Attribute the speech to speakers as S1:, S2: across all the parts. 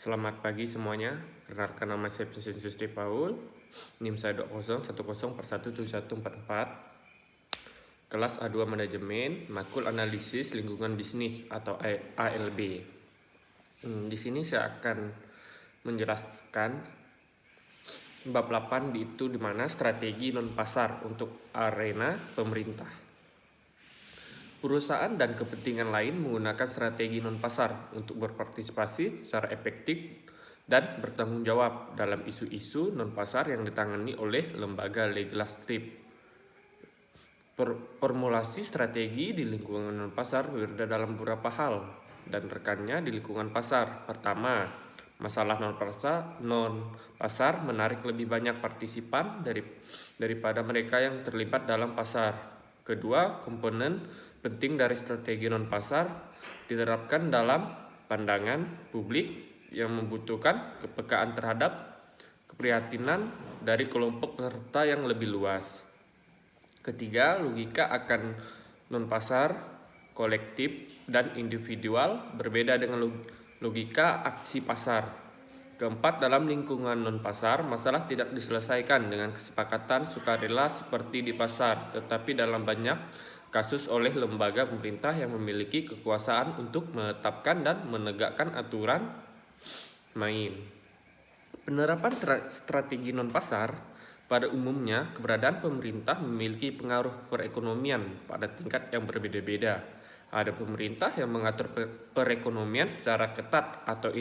S1: Selamat pagi semuanya. Perkenalkan nama saya Vincent Susti Paul. NIM saya 2010417144. Kelas A2 Manajemen, Makul Analisis Lingkungan Bisnis atau ALB. Di sini saya akan menjelaskan bab 8 itu di mana strategi non pasar untuk arena pemerintah. Perusahaan dan kepentingan lain menggunakan strategi non-pasar untuk berpartisipasi secara efektif dan bertanggung jawab dalam isu-isu non-pasar yang ditangani oleh lembaga legislatif. Formulasi strategi di lingkungan non-pasar berbeda dalam beberapa hal dan rekannya di lingkungan pasar. Pertama, masalah non-pasar menarik lebih banyak partisipan daripada mereka yang terlibat dalam pasar. Kedua, komponen penting dari strategi non-pasar diterapkan dalam pandangan publik yang membutuhkan kepekaan terhadap keprihatinan dari kelompok peserta yang lebih luas. Ketiga, logika akan non-pasar, kolektif, dan individual berbeda dengan logika aksi pasar. Keempat, dalam lingkungan non-pasar, masalah tidak diselesaikan dengan kesepakatan sukarela seperti di pasar, tetapi dalam banyak kasus oleh lembaga pemerintah yang memiliki kekuasaan untuk menetapkan dan menegakkan aturan main. Penerapan strategi non-pasar pada umumnya, keberadaan pemerintah memiliki pengaruh perekonomian pada tingkat yang berbeda-beda. Ada pemerintah yang mengatur perekonomian secara ketat atau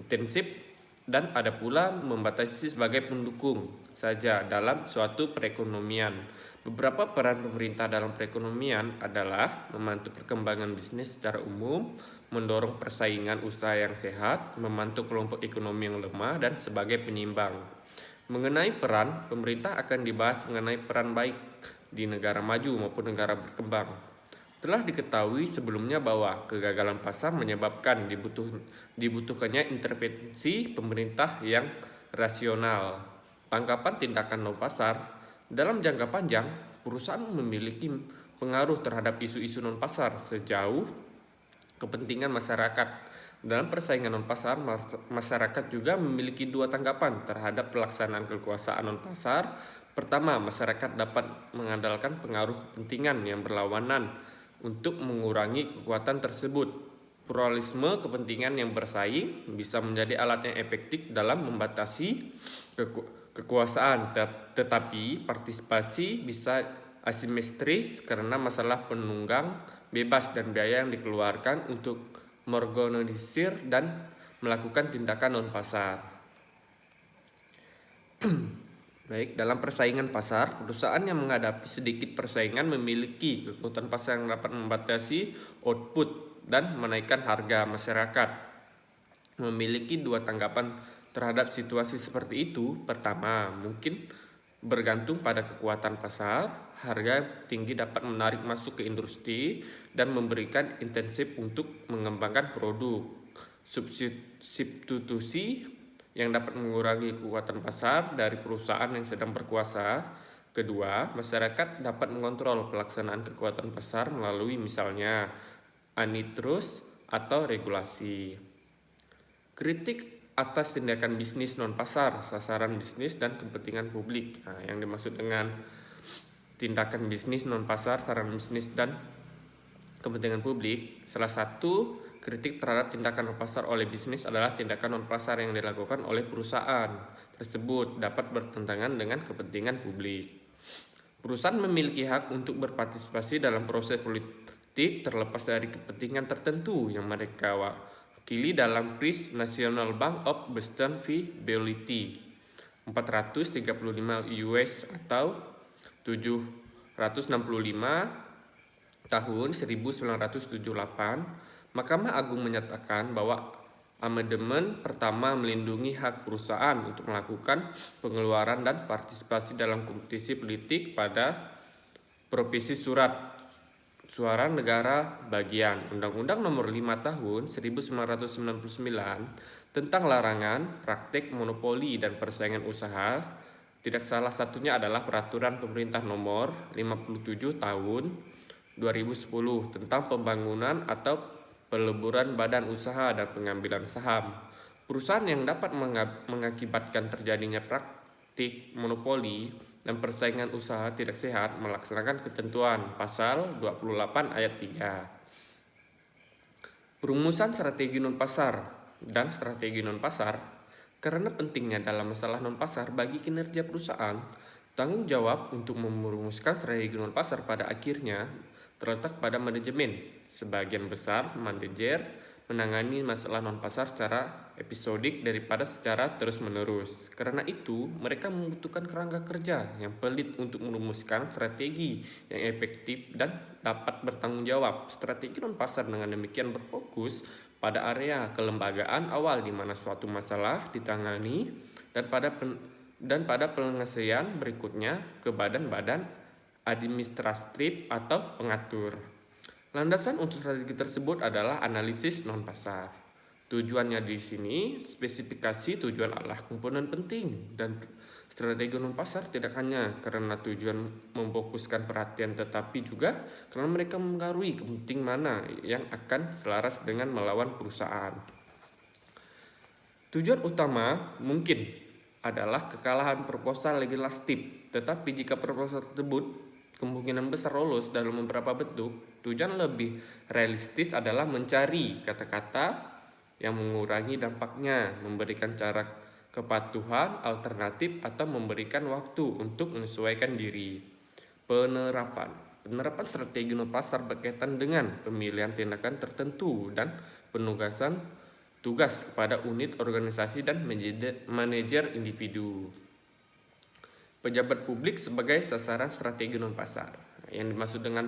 S1: intensif, dan ada pula membatasi sebagai pendukung saja dalam suatu perekonomian. Beberapa peran pemerintah dalam perekonomian adalah membantu perkembangan bisnis secara umum, mendorong persaingan usaha yang sehat, membantu kelompok ekonomi yang lemah, dan sebagai penyimbang. Mengenai peran, pemerintah akan dibahas mengenai peran baik di negara maju maupun negara berkembang. Telah diketahui sebelumnya bahwa kegagalan pasar menyebabkan dibutuhkannya intervensi pemerintah yang rasional. Tangkapan tindakan non-pasar, dalam jangka panjang, perusahaan memiliki pengaruh terhadap isu-isu non-pasar sejauh kepentingan masyarakat. Dalam persaingan non-pasar, masyarakat juga memiliki dua tanggapan terhadap pelaksanaan kekuasaan non-pasar. Pertama, masyarakat dapat mengandalkan pengaruh kepentingan yang berlawanan untuk mengurangi kekuatan tersebut. Pluralisme kepentingan yang bersaing bisa menjadi alat yang efektif dalam membatasi kekuasaan, tetapi partisipasi bisa asimetris karena masalah penunggang bebas dan biaya yang dikeluarkan untuk mengorganisir dan melakukan tindakan non-pasar. Baik, dalam persaingan pasar, perusahaan yang menghadapi sedikit persaingan memiliki kekuatan pasar yang dapat membatasi output dan menaikkan harga. Masyarakat memiliki dua tanggapan terhadap situasi seperti itu. Pertama, mungkin bergantung pada kekuatan pasar, harga tinggi dapat menarik masuk ke industri dan memberikan intensif untuk mengembangkan produk. Substitusi yang dapat mengurangi kekuatan pasar dari perusahaan yang sedang berkuasa. Kedua, masyarakat dapat mengontrol pelaksanaan kekuatan pasar melalui misalnya antitrust atau regulasi. Kritik atas tindakan bisnis non-pasar, sasaran bisnis dan kepentingan publik. Yang dimaksud dengan tindakan bisnis non-pasar, sasaran bisnis dan kepentingan publik, salah satu kritik terhadap tindakan non-pasar oleh bisnis adalah tindakan non-pasar yang dilakukan oleh perusahaan tersebut dapat bertentangan dengan kepentingan publik. Perusahaan memiliki hak untuk berpartisipasi dalam proses politik terlepas dari kepentingan tertentu yang mereka wakili dalam First National Bank of Western Viability 435 US atau 765 tahun 1978. Mahkamah Agung menyatakan bahwa amandemen pertama melindungi hak perusahaan untuk melakukan pengeluaran dan partisipasi dalam kompetisi politik pada provisi suara negara bagian. Undang-Undang Nomor 5 Tahun 1999 tentang larangan praktik monopoli dan persaingan usaha. Tidak salah satunya adalah Peraturan Pemerintah Nomor 57 Tahun 2010 tentang pembangunan atau peleburan badan usaha dan pengambilan saham. Perusahaan yang dapat mengakibatkan terjadinya praktik monopoli dan persaingan usaha tidak sehat melaksanakan ketentuan pasal 28 ayat 3. Perumusan strategi non-pasar dan strategi non-pasar. Karena pentingnya dalam masalah non-pasar bagi kinerja perusahaan, tanggung jawab untuk merumuskan strategi non-pasar pada akhirnya terletak pada manajemen. Sebagian besar manajer menangani masalah non-pasar secara episodik daripada secara terus-menerus. Karena itu, mereka membutuhkan kerangka kerja yang pelit untuk merumuskan strategi yang efektif dan dapat bertanggung jawab. Strategi non-pasar dengan demikian berfokus pada area kelembagaan awal di mana suatu masalah ditangani dan pada penyelesaian berikutnya ke badan-badan administratif atau pengatur. Landasan untuk strategi tersebut adalah analisis non-pasar. Tujuannya di sini, spesifikasi tujuan adalah komponen penting dan strategi non-pasar tidak hanya karena tujuan memfokuskan perhatian tetapi juga karena mereka mengaruhi kepentingan mana yang akan selaras dengan melawan perusahaan. Tujuan utama mungkin adalah kekalahan proposal legislatif, tetapi jika proposal tersebut kemungkinan besar lolos dalam beberapa bentuk, tujuan lebih realistis adalah mencari kata-kata yang mengurangi dampaknya, memberikan cara kepatuhan alternatif atau memberikan waktu untuk menyesuaikan diri. Penerapan strategi non-pasar berkaitan dengan pemilihan tindakan tertentu dan penugasan tugas kepada unit organisasi dan manajer individu. Pejabat publik sebagai sasaran strategi non-pasar. Yang dimaksud dengan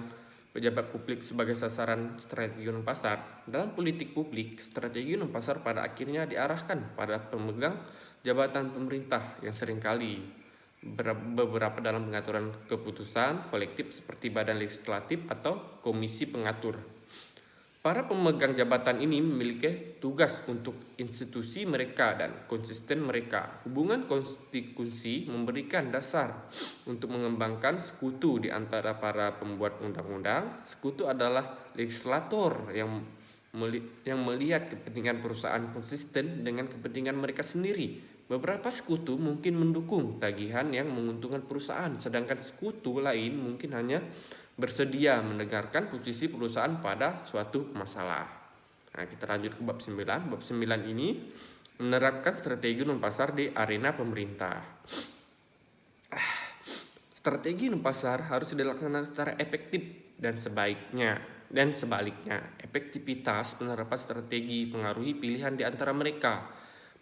S1: pejabat publik sebagai sasaran strategi non-pasar, dalam politik publik, strategi non-pasar pada akhirnya diarahkan pada pemegang jabatan pemerintah yang seringkali beberapa dalam pengaturan keputusan kolektif seperti badan legislatif atau komisi pengatur. Para pemegang jabatan ini memiliki tugas untuk institusi mereka dan konsisten mereka. Hubungan konstitusi memberikan dasar untuk mengembangkan sekutu di antara para pembuat undang-undang. Sekutu adalah legislator yang melihat kepentingan perusahaan konsisten dengan kepentingan mereka sendiri. Beberapa sekutu mungkin mendukung tagihan yang menguntungkan perusahaan, sedangkan sekutu lain mungkin hanya bersedia mendengarkan posisi perusahaan pada suatu masalah. Nah, kita lanjut ke bab 9. Bab 9 ini menerapkan strategi non-pasar di arena pemerintah. Strategi non-pasar harus dilaksanakan secara efektif dan sebaliknya. Efektivitas penerapan strategi mengaruhi pilihan di antara mereka.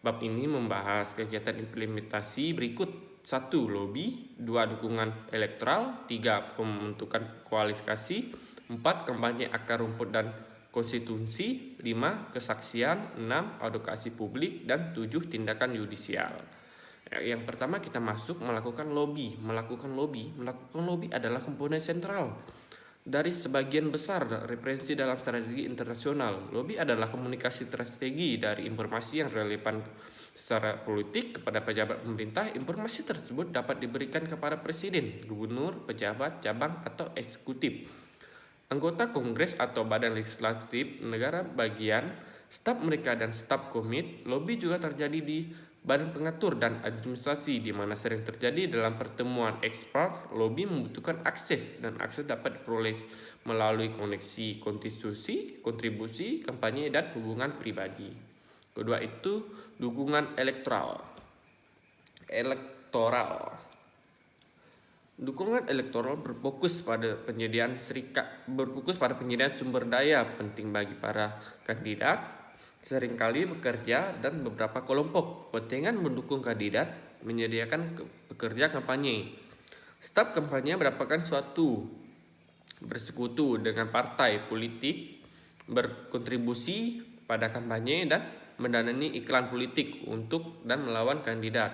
S1: Bab ini membahas kegiatan implementasi berikut. 1. Lobby. 2. Dukungan elektoral. 3. Pembentukan koalisi. 4. Kampanye akar rumput dan konstitusi. 5. Kesaksian. 6. Edukasi publik. Dan 7. Tindakan yudisial. Yang pertama kita masuk melakukan lobby. Melakukan lobby adalah komponen sentral dari sebagian besar referensi dalam strategi internasional. Lobby adalah komunikasi strategi dari informasi yang relevan secara politik kepada pejabat pemerintah. Informasi tersebut dapat diberikan kepada presiden, gubernur, pejabat, cabang, atau eksekutif, anggota kongres atau badan legislatif negara bagian, staf mereka dan staf komit. Lobby juga terjadi di badan pengatur dan administrasi di mana sering terjadi dalam pertemuan ekspert. Lobby membutuhkan akses dan akses dapat diperoleh melalui koneksi kontribusi, kampanye, dan hubungan pribadi. Kedua itu dukungan elektoral. Dukungan elektoral berfokus pada penyediaan sumber daya penting bagi para kandidat, seringkali bekerja dan beberapa kelompok kepentingan mendukung kandidat menyediakan pekerja kampanye. Staf kampanye merupakan suatu bersekutu dengan partai politik, berkontribusi pada kampanye dan mendanai iklan politik untuk dan melawan kandidat.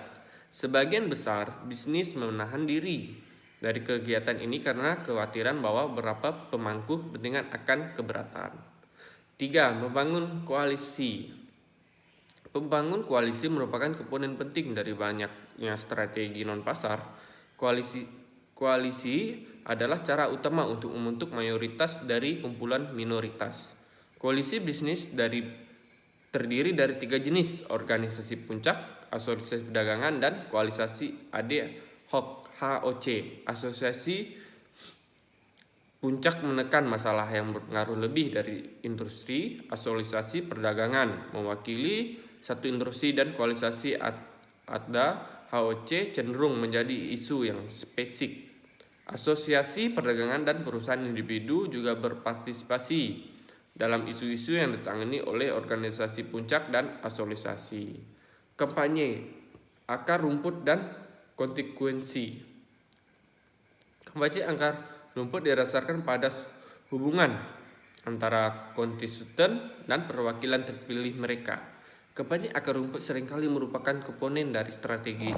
S1: Sebagian besar bisnis menahan diri dari kegiatan ini karena kekhawatiran bahwa beberapa pemangku kepentingan akan keberatan. 3. Membangun koalisi. Membangun koalisi merupakan komponen penting dari banyaknya strategi non-pasar. Koalisi adalah cara utama untuk membentuk mayoritas dari kumpulan minoritas. Koalisi bisnis dari terdiri dari 3 jenis: organisasi puncak, asosiasi perdagangan, dan koalisasi ad hoc (HOC). Asosiasi puncak menekan masalah yang berpengaruh lebih dari industri. Asosiasi perdagangan mewakili satu industri, dan koalisasi ad HOC cenderung menjadi isu yang spesifik. Asosiasi perdagangan dan perusahaan individu juga berpartisipasi dalam isu-isu yang ditangani oleh organisasi puncak dan asosiasi. Kampanye, akar rumput dan konsekuensi. Kampanye akar rumput didasarkan pada hubungan antara konstituen dan perwakilan terpilih mereka. Kampanye akar rumput seringkali merupakan komponen dari strategi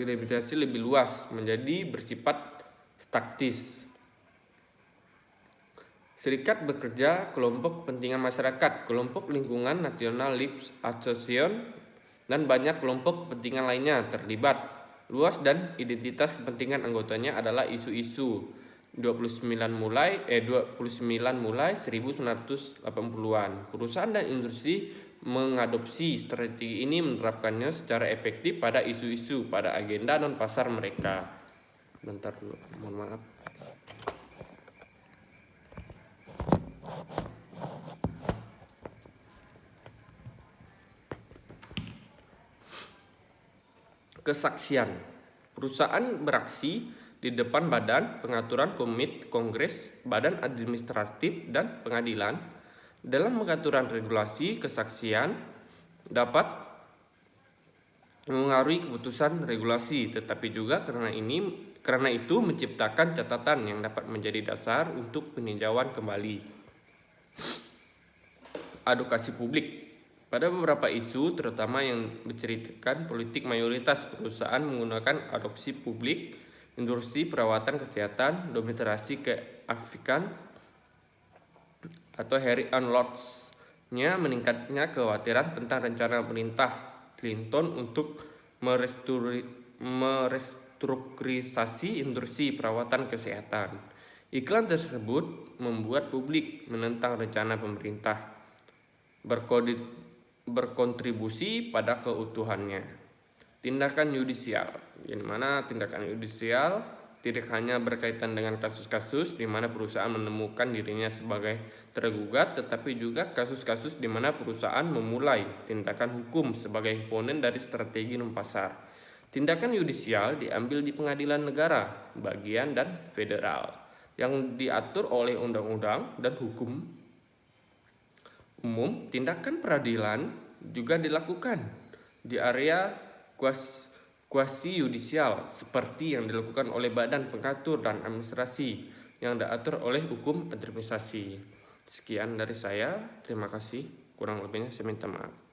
S1: demokrasi lebih luas menjadi bersifat taktis. Serikat bekerja, kelompok kepentingan masyarakat, kelompok lingkungan, National League Association, dan banyak kelompok kepentingan lainnya terlibat. Luas dan identitas kepentingan anggotanya adalah isu-isu 29 mulai 1980-an. Perusahaan dan industri mengadopsi strategi ini, menerapkannya secara efektif pada isu-isu pada agenda non pasar mereka. Bentar dulu, mohon maaf. Kesaksian. Perusahaan beraksi di depan badan pengaturan, komite, kongres, badan administratif, dan pengadilan. Dalam pengaturan regulasi, kesaksian dapat mengaruhi keputusan regulasi, tetapi juga karena itu menciptakan catatan yang dapat menjadi dasar untuk peninjauan kembali. Advokasi publik. Pada beberapa isu, terutama yang menceritakan politik mayoritas, perusahaan menggunakan adopsi publik, industri perawatan kesehatan, demokrasi keafrikan, atau Harry and Lords-nya meningkatnya kekhawatiran tentang rencana pemerintah Clinton untuk merestrukturisasi industri perawatan kesehatan. Iklan tersebut membuat publik menentang rencana pemerintah berkontribusi pada keutuhannya. Tindakan yudisial, di mana tindakan yudisial tidak hanya berkaitan dengan kasus-kasus di mana perusahaan menemukan dirinya sebagai tergugat, tetapi juga kasus-kasus di mana perusahaan memulai tindakan hukum sebagai komponen dari strategi non pasar. Tindakan yudisial diambil di pengadilan negara, bagian, dan federal, yang diatur oleh undang-undang dan hukum umum. Tindakan peradilan juga dilakukan di area kuasi yudisial seperti yang dilakukan oleh badan pengatur dan administrasi yang diatur oleh hukum administrasi. Sekian dari saya, terima kasih. Kurang lebihnya saya minta maaf.